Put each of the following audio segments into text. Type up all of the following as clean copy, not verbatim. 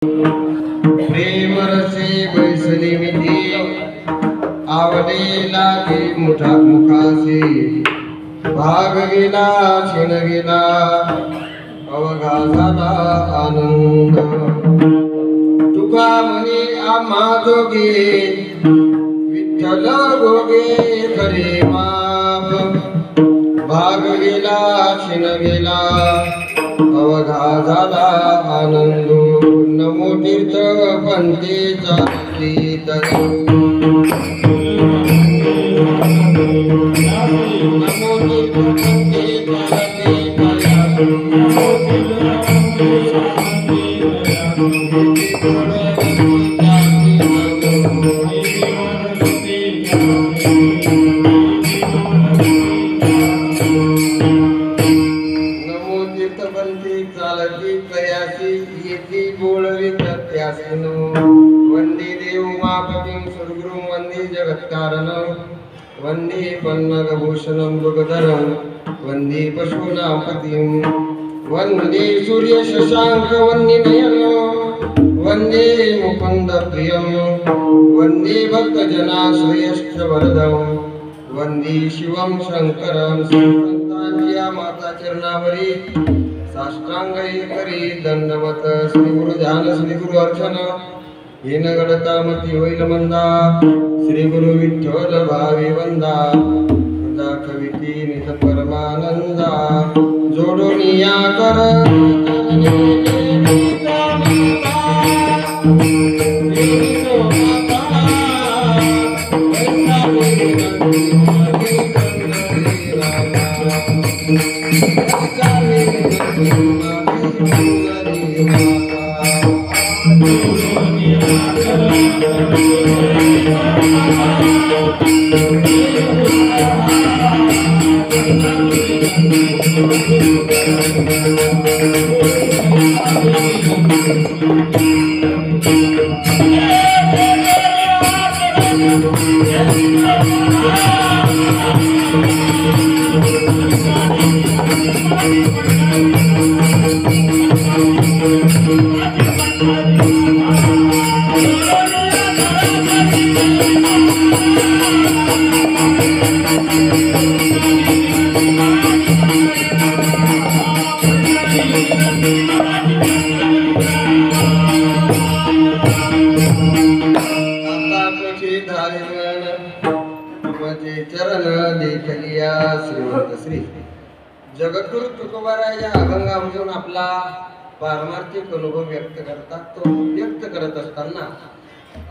प्रेम रसे बैसली मिठी आवडे लागे मुठा मुखासे भाग गेला क्षण गेला अवघा झाला आनंद तुका म्हणे आम्हा जोगे विठ्ठल गोगे खरे माप भाग गेला क्षण गेला अवघा झाला आनंद नमो तीर्थ पंथे चालती नमो तीर्थ पंथे चालती वंदे देव उमापतिं सद्गुरुं वंदे जगत्कारणं वंदे पन्नगभूषणं मृगधरं वंदे पशूनां पतिं वंदे सूर्य शशांक वन्निनयनं वंदे मुकुन्द प्रियं वंदे भक्तजनाश्रयश्च वरदं वंदे शिवं शंकरं संतांच्या माता चरणावरी साष्टांगई करी दंडवत श्री गुरु ध्यान श्री गुरु अर्चन येन घडता मती होईल मंदा श्री गुरु विठ्ठल भावी वंदा वृंदा कविती निज परमानंदा जोडून या कर चरण देखलिया श्रीमंत श्री जगद्गुरु तुकोबाराय या अभंगामधून आपला पारमार्थिक अनुभव व्यक्त करतात. तो व्यक्त करत असताना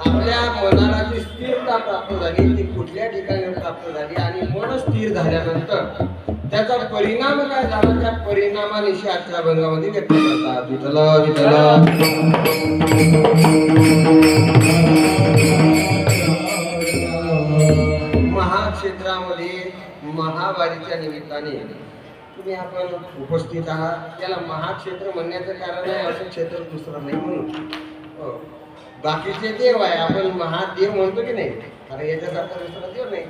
आपल्या मनाला जी स्थिरता प्राप्त झाली ती कुठल्या ठिकाणी प्राप्त झाली आणि मन स्थिर झाल्यानंतर त्याचा परिणाम काय झाला त्या परिणामानिशी आजच्या अभंगामध्ये व्यक्त करतात. विठ्ठल विठ्ठल महाक्षेत्रामध्ये महावारीच्या निमित्ताने तुम्ही आपण उपस्थित आहात. त्याला महाक्षेत्र म्हणण्याचं कारण आहे असं क्षेत्र दुसरं नाही म्हणून बाकीचे देव आहे आपण महादेव म्हणतो की नाही कारण याच्यासारखा दुसरा देव नाही.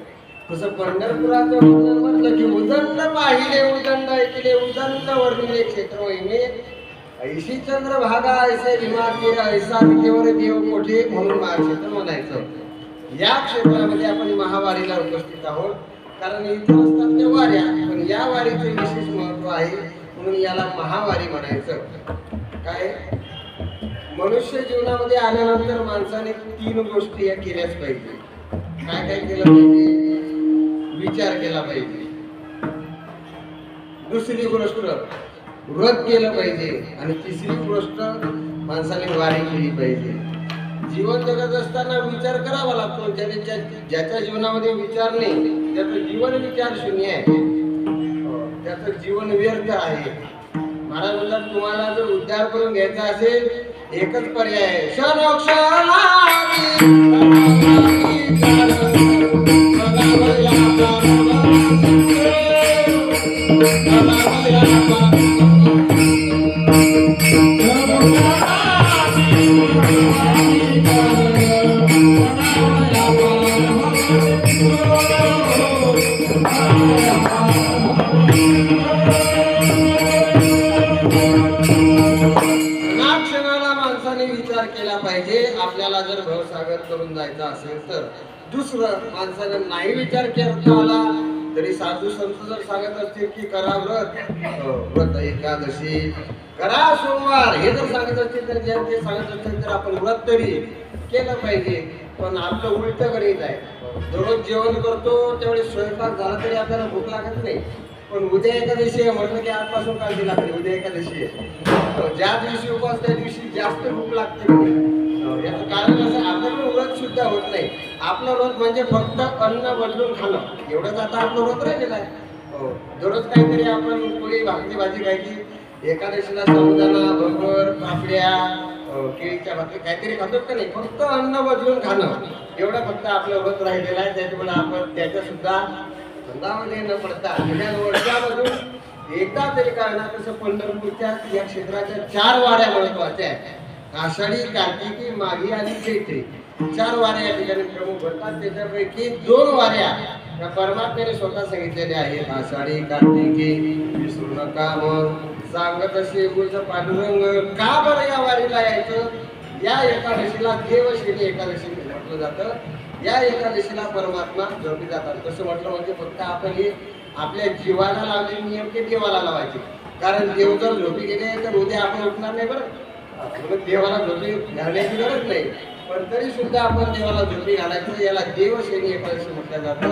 तसं पंढरपुराचं वर्णन म्हटलं की उदंड पाहिले उदंड ऐकले उदंड वर्णिले क्षेत्र वहिने ऐशी चंद्र भागा ऐसे भीमातीर ऐसा विटेवर देव मोठे म्हणून महाक्षेत्र म्हणायचं. या क्षेत्रामध्ये आपण महावारीला उपस्थित आहोत कारण इथे असतात त्या वाऱ्या पण या वारीचे विशेष महत्व आहे म्हणून याला महावारी म्हणायचं. काय मनुष्य जीवनामध्ये आल्यानंतर माणसाने 3 गोष्टी या केल्याच पाहिजे. काय काय केलं पाहिजे? विचार केला पाहिजे. दुसरी गोष्ट व्रत केलं पाहिजे आणि तिसरी गोष्ट माणसाने वारी केली पाहिजे. जीवन जगत असताना विचार करावा लागतो. ज्याच्या जीवनामध्ये विचार नाही त्याचं जीवन विचार शून्य आहे, त्याचं जीवन व्यर्थ आहे. महाराज बोलतात तुम्हाला जर उद्धार करून घ्यायचा असेल एकच पर्याय आहे पूर्णपणे विचार केला पाहिजे. आपल्याला जर भवसागर करून जायचं असेल तर. दुसरं, माणसानं नाही विचार करता आला तरी साधू संत जर सांगत असतील की करा व्रत एकादशी, करा सोमवार, हे जर सांगत असतील तर ते सांगत असतील तर आपण व्रत तरी केलं पाहिजे. पण आपलं उलट गणित आहे. दररोज जेवण करतो त्यावेळेस स्वयंपाक झाला तरी आपल्याला भूक लागत नाही. पण उद्या एकादशी आहे म्हटलं की आजपासून काळजी लागते. उद्या एकादशी आहे, ज्या दिवशी उपास त्या दिवशी जास्त भूक लागते. याचं कारण असं, आपलं व्रत सुद्धा होत नाही. आपलं व्रत म्हणजे फक्त अन्न बदलून खाणं, एवढंच आता आपलं व्रत राहिलेलं आहे. दररोज काहीतरी आपण पोळी भाकरी भाजी खायची. एकादशीला साबुदाणा, भगर, पापड्या, केळीच्या भाकरी काहीतरी खातो का नाही. फक्त अन्न बदलून खाणं, एवढं फक्त आपलं व्रत राहिलेलं आहे. त्याच्यामुळे आपण त्याच्या सुद्धा धंदामध्ये न पडता वर्षामधून एकदा तरी काय ना, तसं पंढरपूरच्या या क्षेत्राच्या 4 वाऱ्या महत्वाच्या आहेत. आषाढी, कार्तिकी, माघी आणि चैत्री 4 वाऱ्या या ठिकाणी प्रमुख होतात. त्याच्यापैकी 2 वाऱ्या या परमात्म्याने स्वतः सांगितलेल्या आहेत. आषाढी कार्तिकी विसरू नका मग सांगत असे गुज पांडुरंग. का बरं या वारीला यायचं? या एकादशीला देवशेनी एकादशी म्हटलं जातं. या एकादशीला परमात्मा झोपी जातात. कसं म्हटलं म्हणजे फक्त आपण हे आपल्या जीवाला लावले नियम ते देवाला लावायचे. कारण देव जर झोपी गेले तर उद्या आपण उठणार नाही बरं. देवाला झोपी घालण्याची गरज नाही, पण तरी सुद्धा आपण देवाला झोपी घालायचं. याला देवशेनी एकादशी म्हटलं जातं.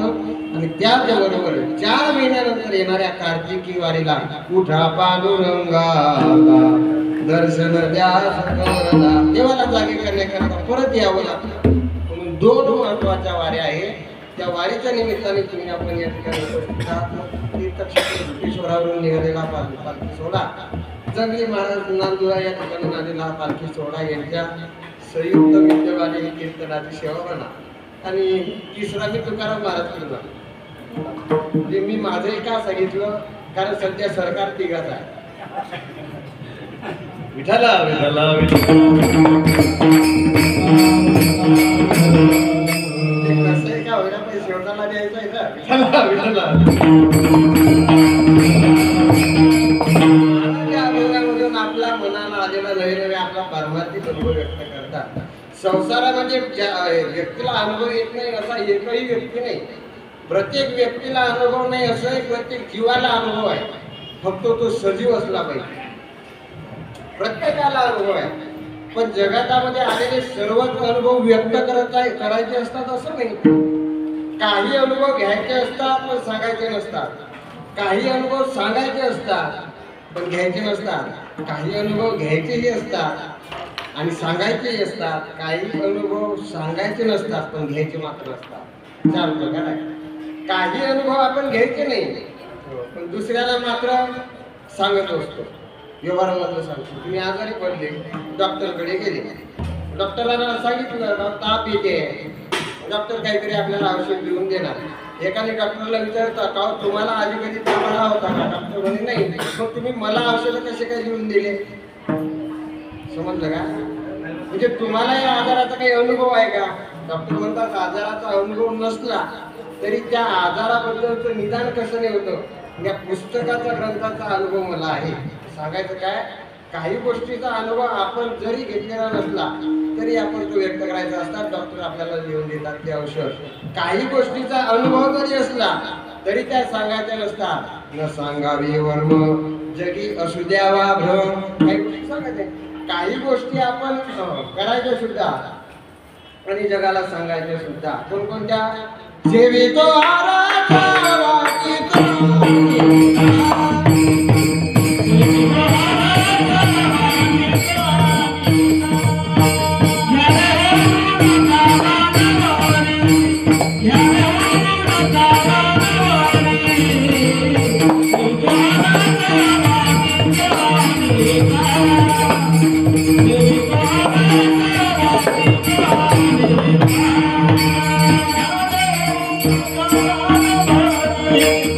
आणि त्याचबरोबर 4 महिन्यानंतर येणाऱ्या कार्तिकी वारीला उठा पांडुरंगा दर्शन द्या सकळला, देवाला जागे करण्याकरता परत यावं लागतं. म्हणून 2 महत्वाच्या वाऱ्या आहेत. त्या वारीच्या निमित्ताने तुम्ही आपण या ठिकाणी उपस्थित आहात. तीर्थक्षेत्र भुकेश्वरावरून निघालेला पालखी सोहळा, जंगली महाराज नांदुरा या ठिकाणी आलेला पालखी सोहळा यांच्या संयुक्त विद्यमाने ही कीर्तनाची सेवा म्हणा. आणि तिसरा मी तुकाराम महाराज केला. मी माझंही का सांगितलं, कारण सध्या सरकार तिघाच आहे. विठाला विठाला कसं आहे का होईना, पण शेवटाला द्यायचं आहे ना. विठाला विठाला आपल्या मनाला आलेला नवे नवे आपला पारमार्थिक अनुभव व्यक्त करतात. संसारामध्ये व्यक्तीला अनुभव येत नाही असा एकही व्यक्ती नाही. प्रत्येक व्यक्तीला अनुभव नाही असं एक प्रत्येक जीवाला अनुभव आहे. फक्त तो सजीव असला पाहिजे. प्रत्येकाला अनुभव आहे. पण जगातामध्ये आलेले सर्वच अनुभव व्यक्त करायचे असतात असं नाही. काही अनुभव घ्यायचे असतात पण सांगायचे नसतात. काही अनुभव सांगायचे असतात पण घ्यायचे नसतात. काही अनुभव घ्यायचेही असतात आणि सांगायचेही असतात. काही अनुभव सांगायचे नसतात पण घ्यायचे मात्र असतात. 4 प्रकार आहे. काही अनुभव आपण घ्यायचे नाही पण दुसऱ्याला मात्र सांगत असतो. व्यवहारामधलं सांगतो. तुम्ही आजारी पडले, डॉक्टरकडे गेले, डॉक्टरांना सांगितलं ताप येते, डॉक्टर काहीतरी आपल्याला औषध लिहून देणार. एकाने डॉक्टरला विचारता का तुम्हाला आधी कधी ताप आला होता का? डॉक्टर म्हणे नाही. मग तुम्ही मला औषधं कसे काय लिहून दिले? समजलं का? म्हणजे तुम्हाला या आजाराचा काही अनुभव आहे का? डॉक्टर म्हणतात आजाराचा अनुभव नसला तरी त्या आजाराबद्दलचं निदान कसं नाही होतं, या पुस्तकाचा ग्रंथाचा अनुभव मला आहे. सांगायचं काय, काही गोष्टीचा अनुभव आपण जरी घेतलेला नसला तरी आपण तो व्यक्त करायचा असतात. डॉक्टर आपल्याला लिहून देतात ते औषध. काही गोष्टीचा अनुभव जरी असला तरी त्या सांगायच्या नसतात. न सांगावी वर्म जगी असू द्यावा भ्रम. काही गोष्टी सांगायच्या, काही गोष्टी आपण करायच्या सुद्धा आणि जगाला सांगायच्या सुद्धा. कोणकोणत्या? जेवितो आराचा वाकितो Thank you.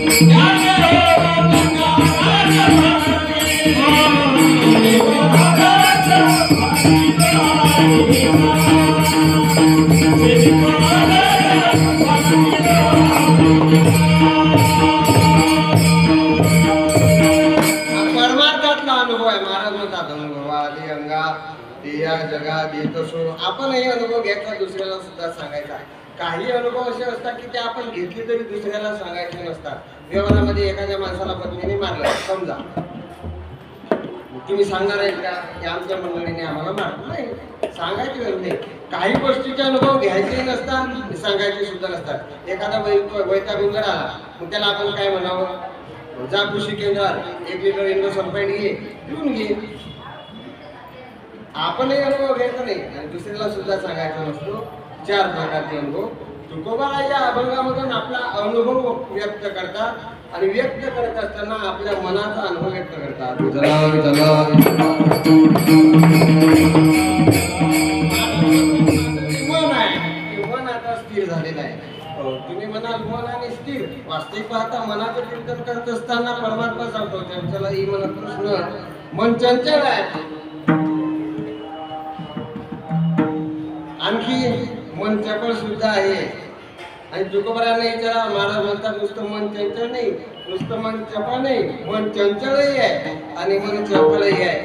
सल्ला देत असो, आपणही अनुभव घ्यायचा, दुसऱ्याला सुद्धा सांगायचा. काही अनुभव असे असतात की ते आपण घेतले तरी दुसऱ्याला सांगायचे नसतात. व्यवहारामध्ये एखाद्या माणसाला पत्नीने मारलं समजा, तुम्ही सांगणार आहेत का की आमच्या मंडळीने आम्हाला मारलं? नाही, सांगायची गरज नाही. काही गोष्टीचे अनुभव घ्यायचे नसतात, सांगायचे सुद्धा नसतात. एखादा वैतागून जर आला मग त्याला आपण काय म्हणावं? जा कृषी केंद्रात 1 लिटर इंडो सल्फाईड घे, पिऊन घे. आपणही अनुभव घ्यायचा नाही आणि दुसऱ्याला सुद्धा सांगायचा नसतो. 4 प्रकारचे अनुभव तुकोबा या अभंगामधून आपला अनुभव व्यक्त करतात आणि व्यक्त करत असताना आपल्या मनाचा अनुभव व्यक्त करतात. मन आहे, मन आता स्थिर झालेलं आहे. तुम्ही म्हणाल मन आणि स्थिर, वास्तविक पाहता मनाचं कीर्तन करत असताना परमात्मा सांगतो चंचल ही मन कृष्ण, मन चंचल आहे. आणखी मन चपळ सुद्धा आहे. आणि तुकोबारांना विचारा, महाराज म्हणतात नुसतं मन चंचल नाही, नुसतं मन चपळ नाही, मन चंचलही आहे आणि मन चपळही आहे.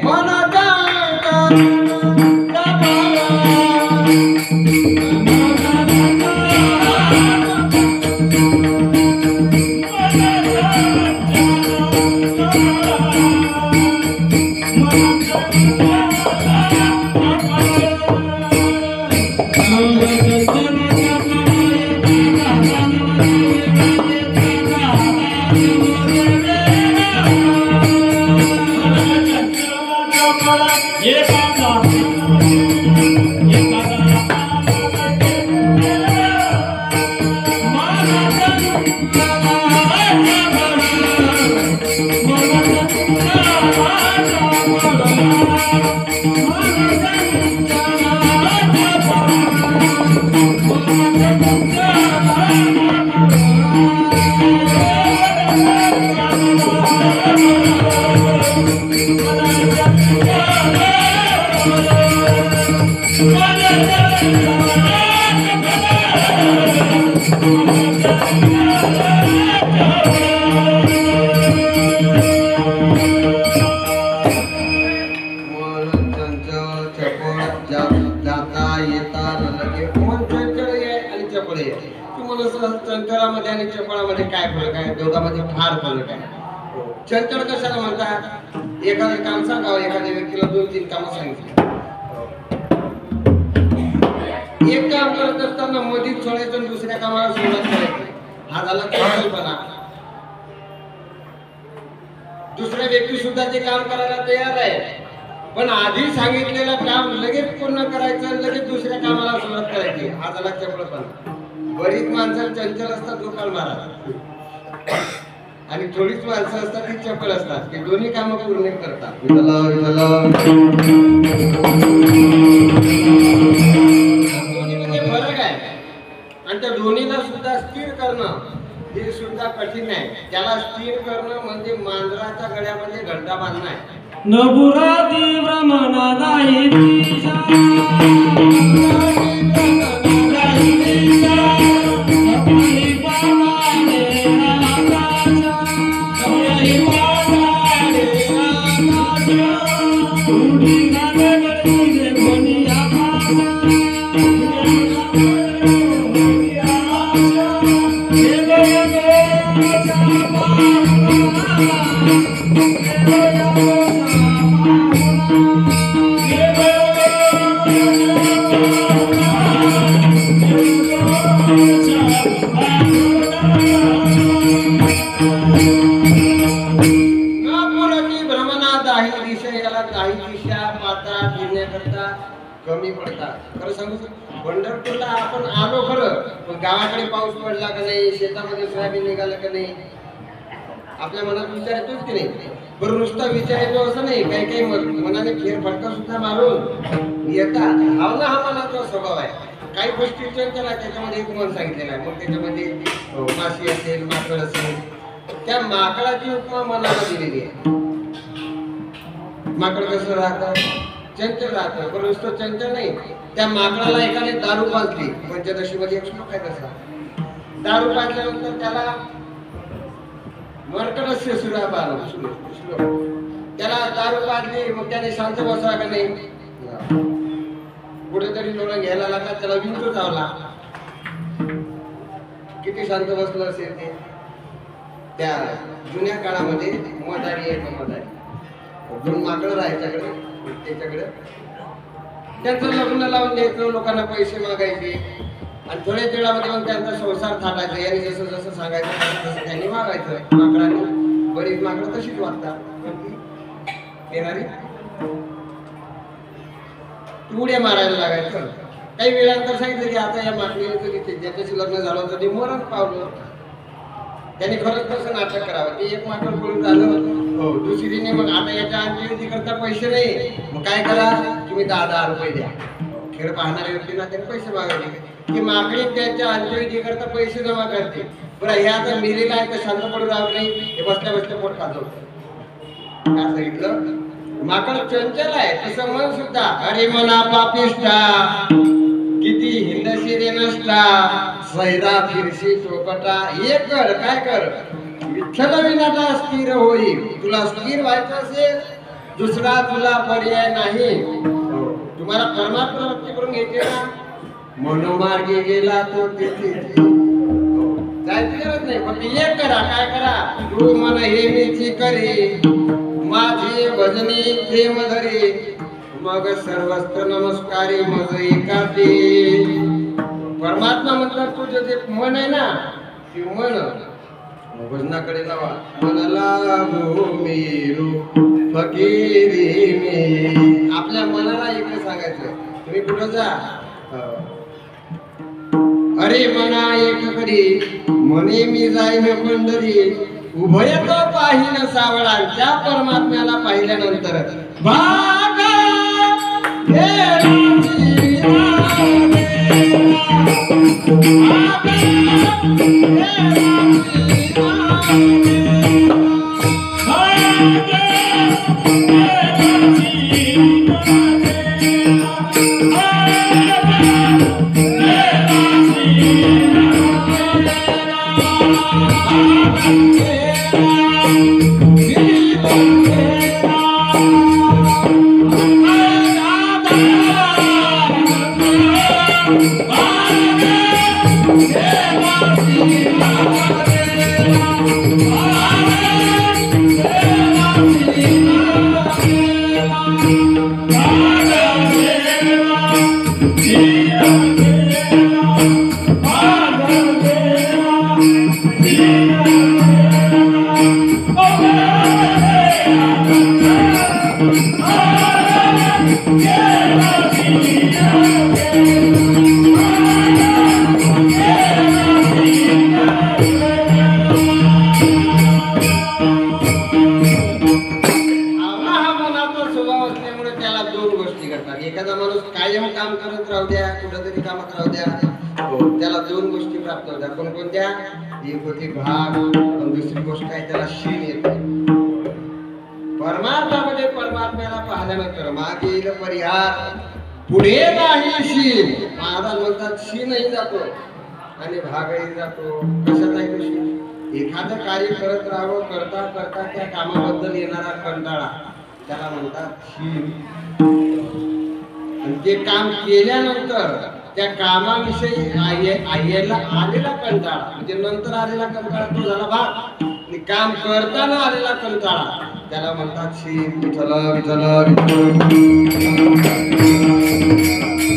चंचलामध्ये आणि चपळामध्ये काय फरक आहे? दोघांमध्ये फार फरक आहे. चंचल कशाला म्हणतात? एखादं काम सांगावं, एखाद्या व्यक्तीला 2-3 कामं सांगितली, एक काम करत असताना मधीच सोडायचं आणि दुसऱ्या कामाला सुरुवात करायची, हा झाला चंचलपणा. दुसऱ्या व्यक्ती सुद्धा ते काम करायला तयार आहे, पण आधी सांगितलेलं काम लगेच पूर्ण करायचं आणि लगेच दुसऱ्या कामाला सुरुवात करायची, हा झाला चपळपणा. बरीच माणसं चंचल असतात, गोपाल महाराज, आणि थोडीच माणसं असतात ती चपळ असतात, की दोन्ही कामं पूर्ण करतात. दोन्हीमध्ये फरक आहे आणि त्या दोन्हीला सुद्धा स्थिर करणं हे सुद्धा कठीण आहे. त्याला स्थिर करणं म्हणजे मांजराच्या गळ्यामध्ये घंटा बांधणं आहे. नबुराती ब्रह्मनादाई कमी पडतात. खरं सांगू, पंढरपूरला आपण आलो खरं, पण गावाकडे पाऊस पडला का नाही, शेतामध्ये सोयाबीन निघालं का नाही, आपल्या मनात विचार येतोच की नाही? बरं, नुसता विचार येतो असं नाही, काही काही मनाने फेरफटका सुद्धा मारून येतात. भावना हा मनाचा स्वभाव आहे. काही गोष्टी चंचल आहे, त्याच्यामध्ये एक मन सांगितलेलं आहे. मग त्याच्यामध्ये माशी असेल, माकड असेल, त्या माकडाची उपमा मनाला दिलेली आहे. माकड कसं राहतं? चंचल राहतं. पण नुसतं चंचल नाही, त्या माकडाला एकाने दारू पाजली. पंचदशी मध्ये एक श्लोक आहे तसा. दारू पाजल्यानंतर त्याला मर्कटस्य सुरापान श्लोक, त्याला दारू पाजली, मग त्याने शांत बसला का नाही? जरी लोणं घ्यायला लागला त्याला विंचू चावला, किती शांत बसलं असेल ते. त्या जुन्या काळामध्ये मदारी आहे, मदारी दोन माकडं राहायच्याकडे, त्याच्याकडे त्यांचं लग्न लावून द्यायचं, लोकांना पैसे मागायचे आणि थोड्या वेळामध्ये मग त्यांचा संसार थाटायचा. यांनी जसं जसं सांगायचं तसं तसं त्यांनी मागायचं. माकडांनी बरीच माकडं तशीच वागतात, येणारी उड्या मारायला लागायचं. काही वेळानंतर सांगितलं की आता या माकडीने जरी ज्याच्याशी लग्न झालं होतं ते मरण पावलं, त्यांनी खरंच तसं नाटक करावं. ते एक माकड पळून झालं, हो दुसरीने मग आता याच्या अंत्यविधी करता पैसे नाही, मग काय करा तुम्ही 10,000 रुपये द्या. खेळ पाहणाऱ्या व्यक्तींना त्यांनी पैसे मागायचे. की माकडी त्यांच्या अंत्यविधी करता पैसे जमा करते. बरं हे आता मेलेला आहे तर शांत पडून राहत नाही, हे बसल्या बसल्या पोट खात होतं. काय सांगितलं, माकड चंचल आहे तसं मन सुद्धा. अरे मना पापिष्टा किती हिंदशी रे नष्टा, सैरा फिरशी चोपटा. एक कर, काय कर, विठ्ठल विनाटा स्थिर होईल. तुला स्थिर व्हायचं असेल दुसरा तुला पर्याय नाही. तुम्हाला परमात्मा भक्ती करून घ्यायचे ना, मनोमार्गे गेला तो तिथे जायची गरज नाही. फक्त एक करा, काय करा, तू मन हे मीची करे, माझे भजनी प्रेम धरे, मग सर्वस्त्र नमस्कारी मज एकाते. परमात्मा म्हणतात तुझं जे मन आहे ना, ते मन भजनाकडे लावा. मनला भूमीरू फकीरी मी. आपल्या मनाला इकडे सांगायचं, तुम्ही कुठं जा. अरे मना एक करी म्हणे मी जाईन पंढरी, उभय तो पाहिन सावळा. त्या परमात्म्याला पाहिल्यानंतर भागा एखादा माणूस कायम काम करत राहू द्या, कुठेतरी कामात राहू द्या, त्याला दोन गोष्टी प्राप्त होत्या. कोणकोणत्या? एक होती भाग आणि दुसरी गोष्ट आहे त्याला शीन येते. परमार्थामध्ये परमात्म्याला पाहिल्यानंतर मागे येईल परिहार, पुढे नाही शीन. महाराज म्हणतात शीनही जातो आणि भागही जातो. कशात आहे तो शीन? एखादं कार्य करत राहावं, करता करता त्या कामाबद्दल येणारा कंटाळा त्याला म्हणतात शीन. ते काम केल्यानंतर त्या कामाविषयी आलेला कंटाळा, म्हणजे नंतर आलेला कंटाळा तो झाला भाग. आणि काम करताना आलेला कंटाळा त्याला म्हणतात शीन. विठ्ठल विठ्ठल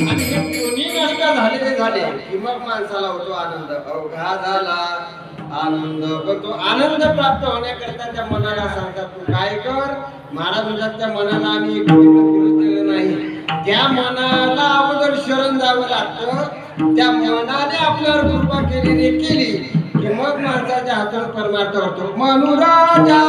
आणि हे दोन्ही नष्ट झाले की मग माणसाला होतो आनंद. अवघा झाला आनंद. पण तो आनंद प्राप्त होण्याकरता त्या मनाला सांगतात तू काय कर. महाराज म्हणतात त्या मनाला आम्ही विरोध केला नाही, त्या मनाला अगोदर शरण जावं लागतं. त्या मनाने आपल्यावर कृपा केली की मग माणसाच्या हातून परमार्थ होतो. मनुराजा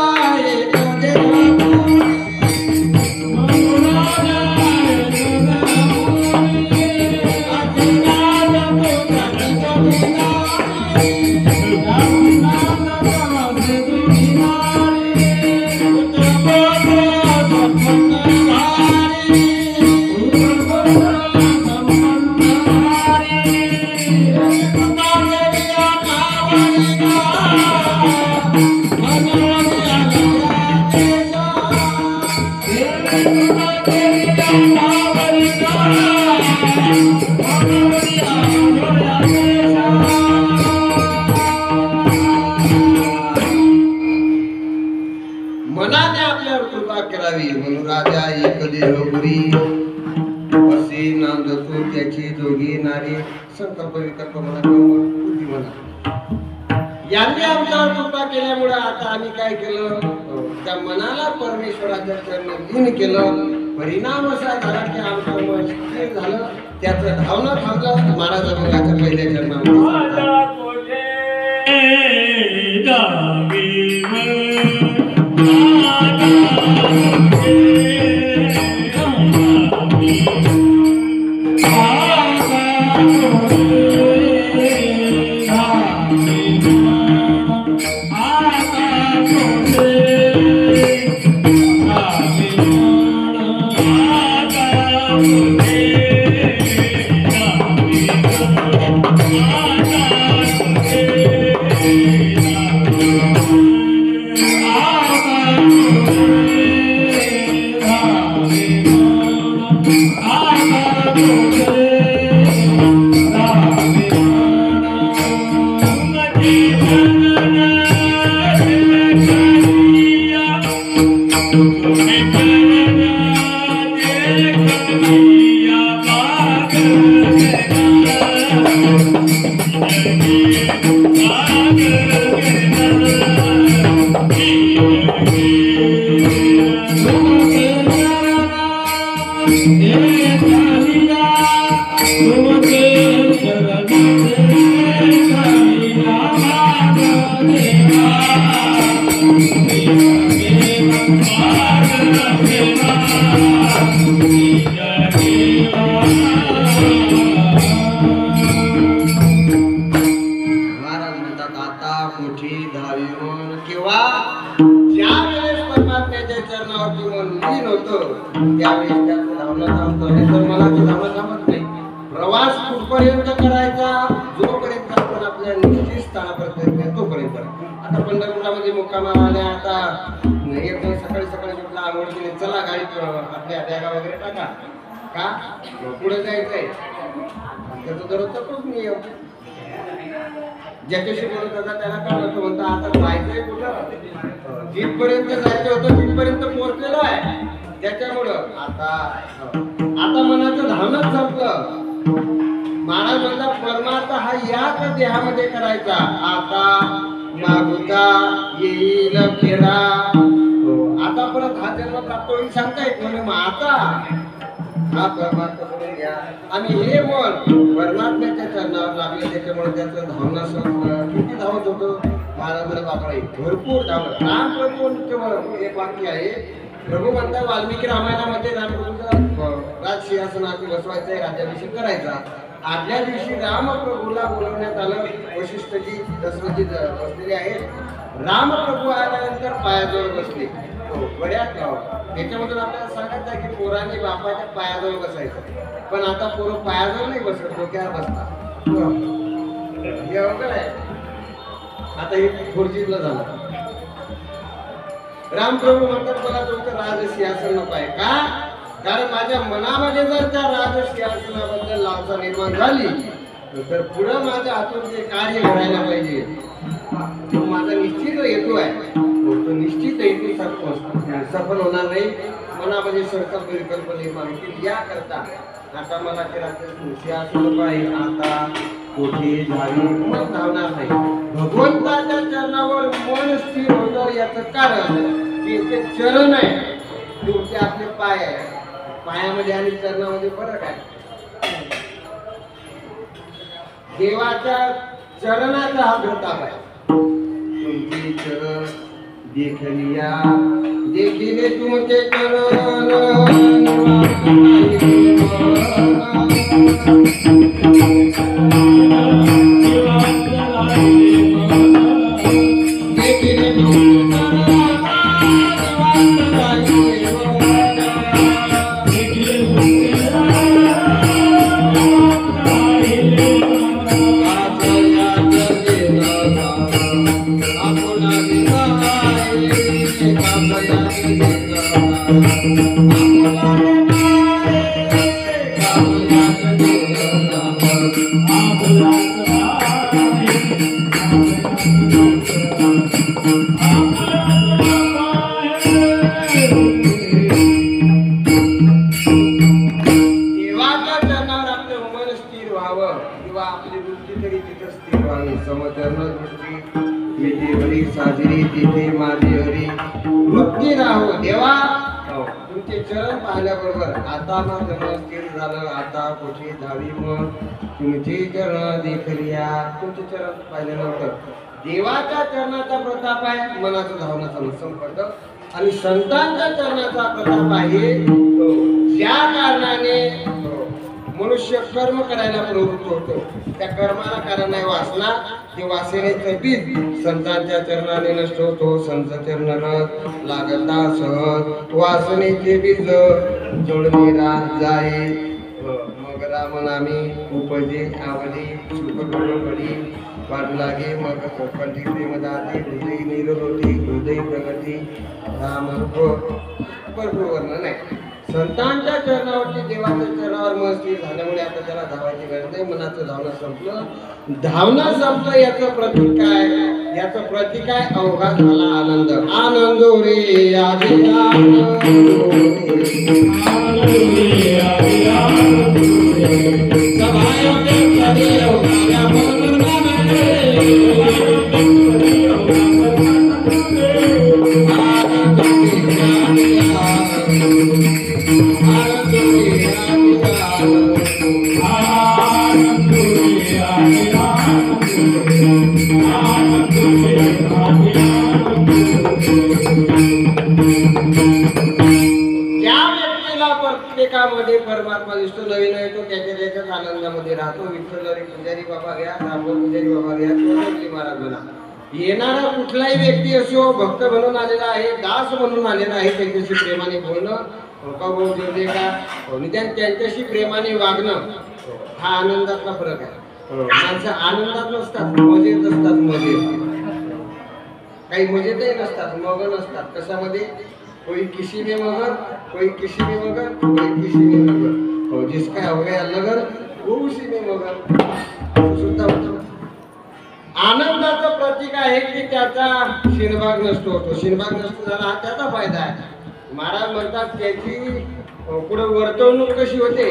तुझी नांदतो त्याची जोगी नारी संकल्प विकल्प म्हणा किंवा बुद्धी म्हणा यांनी आमच्यावर कृपा केल्यामुळे आता आम्ही काय केलं त्या मनाला परमेश्वराच्या चरणी लीन केलं परिणाम असा झाला की आमचं मन स्थिर झालं त्याचं धावणं थांबलं महाराजांच्या पहिल्या चरणामध्ये प्रवास कुठपर्यंत करायचा जोपर्यंत आपण आपल्या निश्चित स्थानापर्यंत तोपर्यंत आता पंढरपुरामध्ये मुक्कामा आल्या आता एकदम सकाळी सकाळी म्हटलं आंघोळ केली चला गाडीत आपल्या बॅगा वगैरे टाका का पुढे जायचंय त्याचं दररोजचा तोच नियम ज्याच्याशी बोलत होता त्याला काय होतं म्हणता आता जायचंय कुठं जिथपर्यंत जायचं होतं तिथपर्यंत पोहोचलेलो आहे त्याच्यामुळं आता मनाचं धावणच संपलं महाराज म्हणता परमार्थ हा याच देहामध्ये करायचा आता मागुता येईल फेरा आता परत हा जन्म प्राप्त होईल सांगता येत म्हणजे मग आता हा परमार्थ करून घ्या आम्ही हे मन परमात्म्याच्या चरणावर लागले त्याच्यामुळे त्याचं धावणं संपलं किती धावत होतो महाराज बाबा भरपूर धावलं रामप्रभू एक वाक्य आहे प्रभू म्हणतात वाल्मिकी रामायणामध्ये रामप्रभूचा राजसिंहासनावर बसवायचा आहे राज्याभिषेक करायचा आदल्या दिवशी रामप्रभूला बोलवण्यात आलं वशिष्ठजी दशरथजी बसलेले आहेत रामप्रभू आल्यानंतर पायाजवळ बसले बऱ्याच त्याच्यामधून आपल्याला सांगायचं आहे की पोरांनी बापाच्या पायाजवळ बसायचं पण आता पोरं पायाजवळ नाही बसत डोक्यावर बसतात हे अवघड आहे आता हे खुर्चीतलं झालं रामप्रभू म्हणतात मला तुमचं राजसिंहासन नको आहे का कारण माझ्या मनामध्ये जर त्या राजसिंहासनाबद्दल लालसा निर्माण झाली तर पुढं माझ्या हातून जे कार्य घडायला पाहिजे तो माझा निश्चित हेतू आहे तो निश्चित हेतू सफल होणार नाही मनामध्ये संकल्प विकल्प निर्माण होतील याकरता आता मला ते सिंहासन आहे आता कोठी झाली मन धावणार नाही भगवंताच्या चरणावर मन स्थिर होतं याचं कारण की ते चरण आहे तुमचे आपले पाय आहे पायामध्ये आणि चरणामध्ये फरक आहे देवाच्या चरणाचा हा प्रताप आहे तुमचे चरण देखलिया देखिले तुमचे चरण Thank you. आपली वृत्ती तरी तिथं स्थिर व्हावी. समचरण दृष्टी विधीवरी साजरी तिथे माझी हरी वृत्ती राहो देवा. तुमचे चरण पाहिल्याबरोबर आता माझं मन स्थिर झालं. आता कुठे धावी मग तुमचे चरण देखलिया. तुमचे चरण पाहिल्यानंतर देवाच्या चरणाचा प्रताप आहे, मनाचं धावण्याचा संपर्क. आणि संतांच्या चरणाचा प्रताप आहे ज्या कारणाने मनुष्य कर्म करायला प्रवृत्त होतो. त्या कर्माला कारण आहे वासना. ते वासनेचं बीज संतांच्या चरणाने नष्ट होतो. संत चरण लागता सहज वासनेचे बीज जोडले जाये. मग राम नामी उपजे आवली सुखी वाढू लागे. मग कंठी प्रेमदाती हृदय निरोधी हृदय प्रगती राम रूप भरपूर वर्णन आहे. संतांच्या चरणावरती देवाच्या चरणावर मन स्थिर झाल्यामुळे आता त्याला धावायची गरज नाही. मनाचं धावणं संपलं. धावणं संपलं याचं प्रतीक काय? याचं प्रतीक आहे अवघा झाला आनंद. आनंद रे आधी प्रत्येकामध्ये परमात्मा दिसतो. नवीन येतो त्याच्या त्याच्याच आनंदामध्ये राहतो. विठ्ठल पुजारी बाबा घ्या, रामभाऊ पुजारी बाबा घ्या, महाराज म्हणा. येणारा कुठलाही व्यक्ती असो भक्त म्हणून आलेला आहे, दास म्हणून आलेला आहे, त्यांच्याशी प्रेमाने बोलणं निदान त्यांच्याशी प्रेमाने वागणं हा आनंदातला फरक आहे. माणसं आनंदात नसतात, मजेत असतात. मजेत काही मजेतही नसतात, मग नसतात. कशामध्ये कोई किसी में मगर, कोई किसी में मगर, कोई किसी में मगर. जिसका हो गया लगन वो उसी में मगर सुद्धा होतं. आनंदाचं प्रतीक आहे की त्याचा शिनभाग नष्ट होतो. शिनभाग नष्ट झाला हा त्याचा फायदा आहे. महाराज म्हणतात त्याची पुढे वर्तवणूक कशी होते.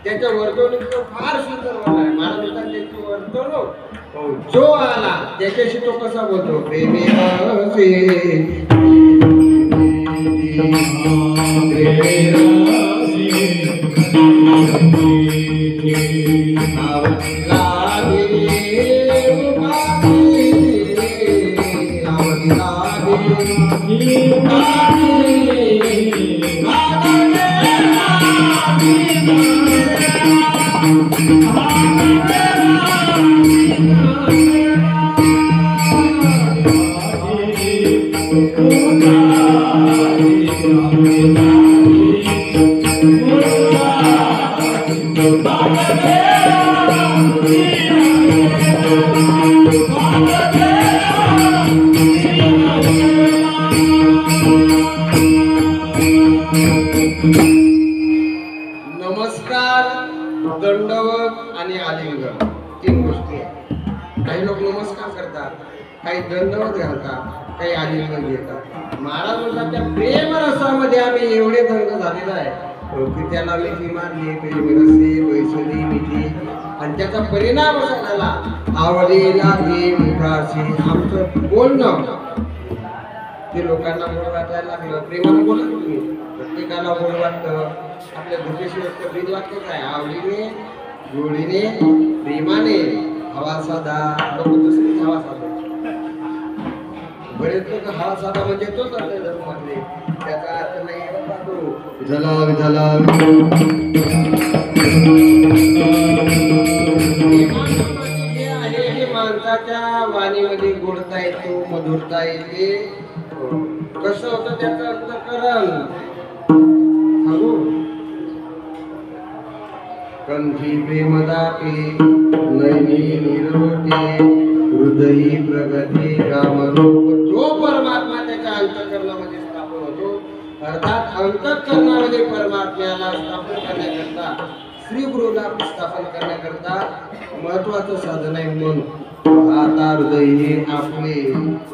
त्याच्या वर्तवणूक फार सुंदर होणार आहे. महाराज म्हणतात त्याची वर्तवणूक जो आला त्याच्याशी तो कसा बोलतो. प्रेमे नमस्कार, दंडवत आणि आलिंगन तीन गोष्टी आहेत. काही लोक नमस्कार करतात, काही दंडवत घालतात, काही आलिंगन घेतात. महाराज म्हणतात त्या प्रेम रसामध्ये आम्ही एवढे दंग झालेला आहे की त्याला मिठी मारली, प्रेम रसे बैसली मिठी, आणि त्याचा परिणाम असा झाला आवडीला ती मुखाशी. आमचं बोलणं ते लोकांना गोड वाटायला लागलं. प्रेमानं बोला तुम्ही, प्रत्येकाला गोड वाटतं. आपल्या दुखेशी ब्रीद वाक्यच आहे. आवडीने गोडीने प्रेमाने हवा साधा. लोक तसंच हवा साधा. बरेच लोक हवा साधा म्हणजे तोच आपल्या धर्मामध्ये. त्याचा अर्थ नाही विधाला विधाला आहे. माणसाच्या वाणीमध्ये गोडता येतो, मधुरता येते. कसं होतं त्याचं अंतःकरण सांगू. कंठी प्रेमदापे नैनी निरोटे हृदयी प्रगती रामरूप. जो परमात्मा त्याच्या अंतःकरणामध्ये स्थापन होतो, अर्थात अंतःकरणामध्ये परमात्म्याला स्थापन करण्याकरता, श्री गुरुला स्थापन करण्याकरता महत्वाचं साधन आहे मन. आता हृदयी आपले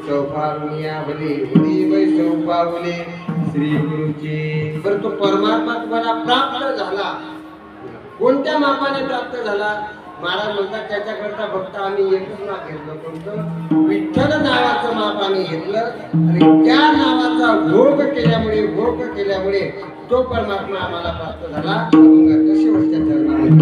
चौफावनिया भले हृदय वै चौफावले श्री गुरुचे. परंतु परमात्मा तुम्हाला प्राप्त झाला. कोणत्या मापाने प्राप्त झाला. महाराज म्हणतात त्याच्याकरता फक्त आम्ही एकच माप घेतलं, कोणतं? विठ्ठल नावाचं माप आम्ही घेतलं आणि त्या नावाचा भोग केल्यामुळे तो परमात्मा आम्हाला प्राप्त झाला. कशी वर्षा चरणामध्ये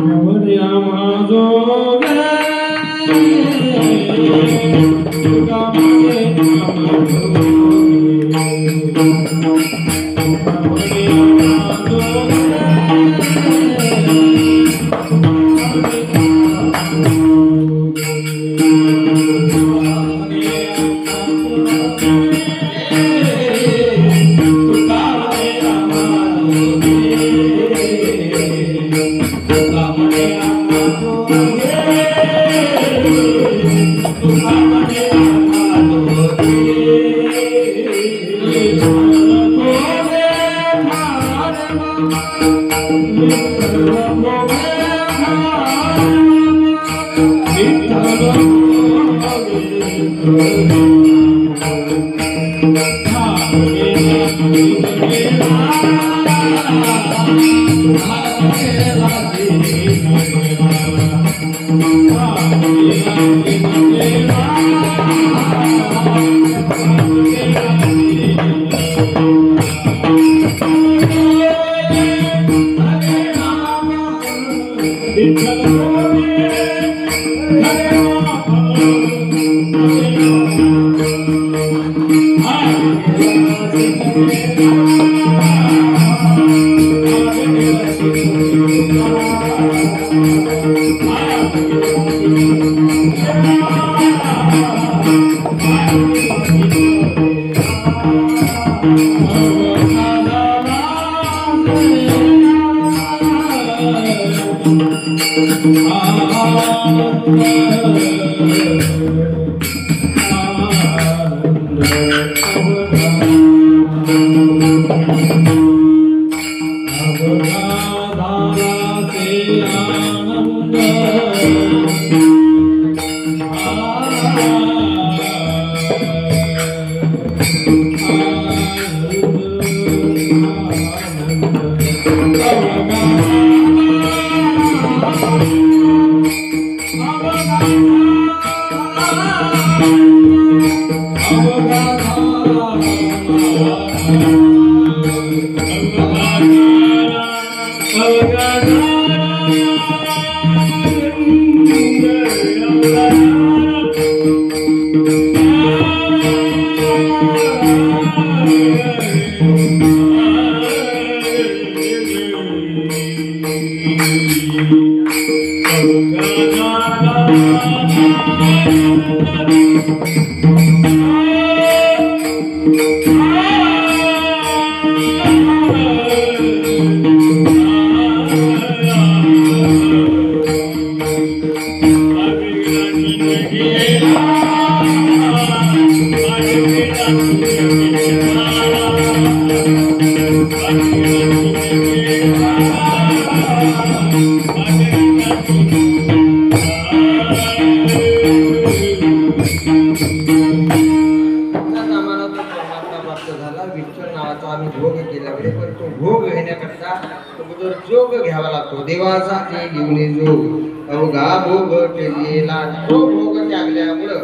जोग घ्यावा लागतो. देवाचा ते घेऊन जोग अवघा भोग केलेला, तो भोग त्यागल्यामुळं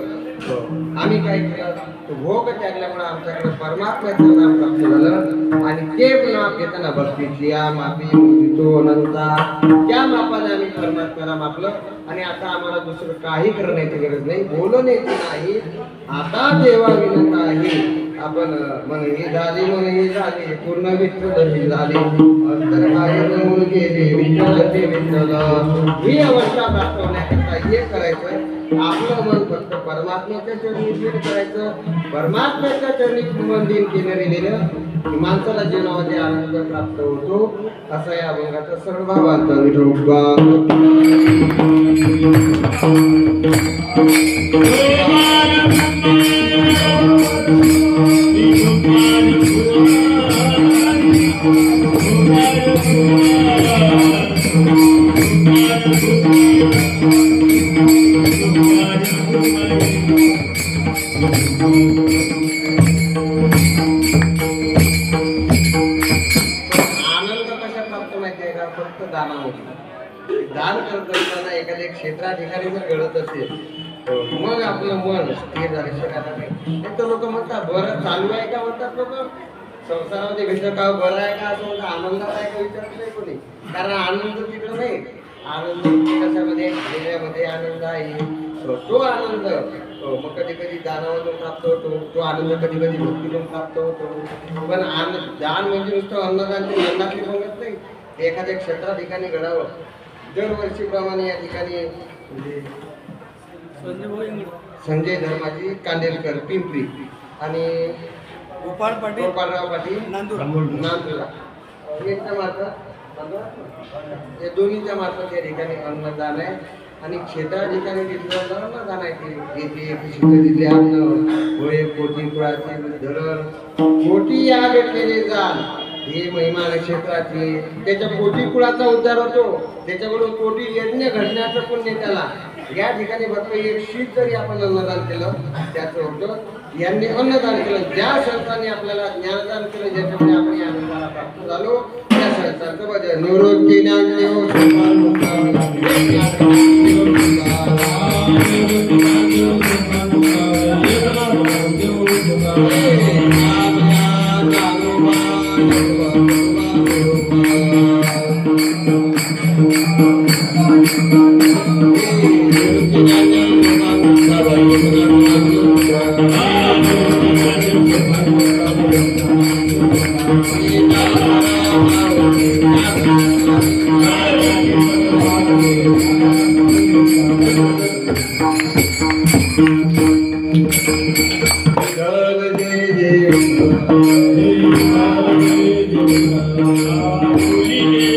आम्ही काय केलं, तो भोग त्यागल्यामुळं आमच्याकडे परमात्म्याचं नाम प्राप्त झालं आणि ते नाम घेताना भक्तीची या मापी मोजितो अनंता, त्या मापाने आम्ही परमात्म्याला मापलं आणि आता आम्हाला दुसरं काही करण्याची गरज नाही, बोलण्याची नाही. आता देवा विनंत आहे आपण मन ही झाली, मन ही झाली, पूर्ण विठ्ठल ही झाली, अंतर काय होऊन गेले विठ्ठल ते विठ्ठल. ही अवस्था दाखवण्याकरता हे करायचं, आपलं मन फक्त परमात्म्याच्या चरणी लीन करायचं. परमात्म्याच्या चरणी मन लीन केल्याने माणसाला जीवनामध्ये आनंद प्राप्त होतो. असा या अभंगाचा सर्व भावांचा विठोबा. दान करत असताना एखाद्या क्षेत्रा ठिकाणी जर घडत असेल मग आपलं मन स्थिर झाल्याशिवाय राहणार नाही. नाही तर लोक म्हणतात बरं चालू आहे का म्हणतात लोक, संसारामध्ये भेटलं का बरं आहे का असं म्हणतात, आनंदात आहे का विचारत नाही कोणी. कारण आनंद तिकडं नाही, आनंद कशामध्ये देण्यामध्ये आनंद आहे. तो आनंद मग कधी कधी दानामधून प्राप्त होतो, तो आनंद कधी कधी भक्तीतून प्राप्त होतो. पण दान म्हणजे नुसतं अन्नदानची अन्नातली सांगत नाही, ते एखाद्या क्षेत्रा ठिकाणी घडावं. दरवर्षीप्रमाणे या ठिकाणी म्हणजे संजय धर्माजी कांडेलकर पिंपरी आणि गोपाळराव पाटील नांदुरा यांच्या मार्फत, या दोन्हीच्या मार्फत या ठिकाणी अन्नदान आहे. आणि क्षेत्रा ठिकाणी तिथलं अन्नदान आहे ते तिथले अन्न होय कोटी कुळाचे धरण कोटी याग केले जाल, हे महिमा क्षेत्राची. त्याच्या कोटी कुळाचा उद्धार होतो, त्याच्याकडून कोटी यज्ञ घडण्याचं पुण्य त्याला. या ठिकाणी फक्त एक शीत जरी आपण अन्नदान केलं त्याचं होतं. यांनी अन्नदान केलं, ज्या संतांनी आपल्याला ज्ञानदान केलं, ज्याच्यामुळे आपण या आनंदाला प्राप्त झालो, त्या संतांचं भजन. निवृत्ती ज्ञानदेव जय